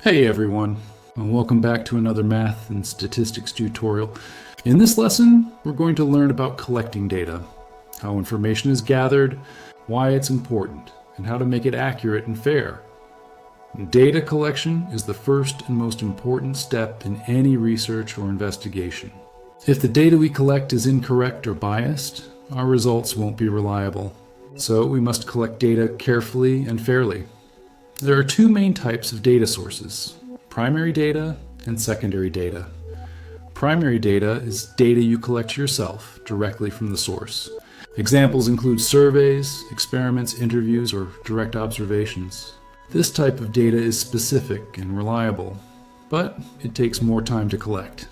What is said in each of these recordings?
Hey everyone, and welcome back to another math and statistics tutorial. In this lesson, we're going to learn about collecting data, how information is gathered, why it's important, and how to make it accurate and fair. Data collection is the first and most important step in any research or investigation. If the data we collect is incorrect or biased, our results won't be reliable. So we must collect data carefully and fairly. There are two main types of data sources: primary data and secondary data. Primary data is data you collect yourself directly from the source. Examples include surveys, experiments, interviews, or direct observations. This type of data is specific and reliable, but it takes more time to collect.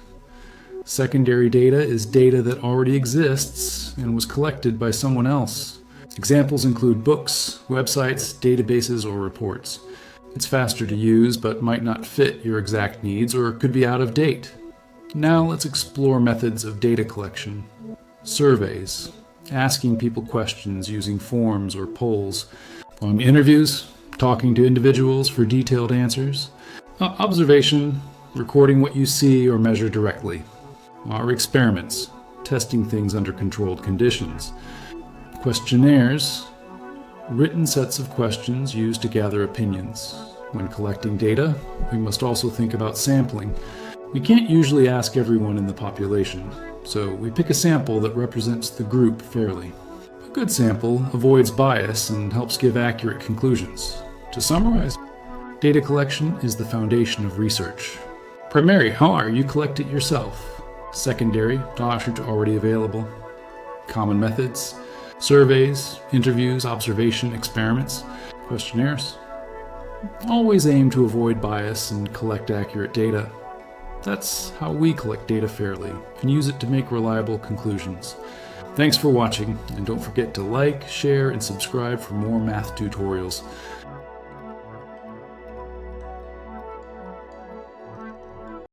Secondary data is data that already exists and was collected by someone else. Examples include books, websites, databases, or reports. It's faster to use, but might not fit your exact needs or could be out of date. Now let's explore methods of data collection. Surveys, asking people questions using forms or polls. Interviews, talking to individuals for detailed answers. Observation, recording what you see or measure directly. Or experiments, testing things under controlled conditions. Questionnaires, written sets of questions used to gather opinions. When collecting data, we must also think about sampling. We can't usually ask everyone in the population, so we pick a sample that represents the group fairly. A good sample avoids bias and helps give accurate conclusions. To summarize, data collection is the foundation of research. Primary, you collect it yourself. Secondary, already available. Common methods: surveys, interviews, observation, experiments, questionnaires. Always aim to avoid bias and collect accurate data. That's how we collect data fairly and use it to make reliable conclusions. Thanks for watching, and don't forget to like, share, and subscribe for more math tutorials.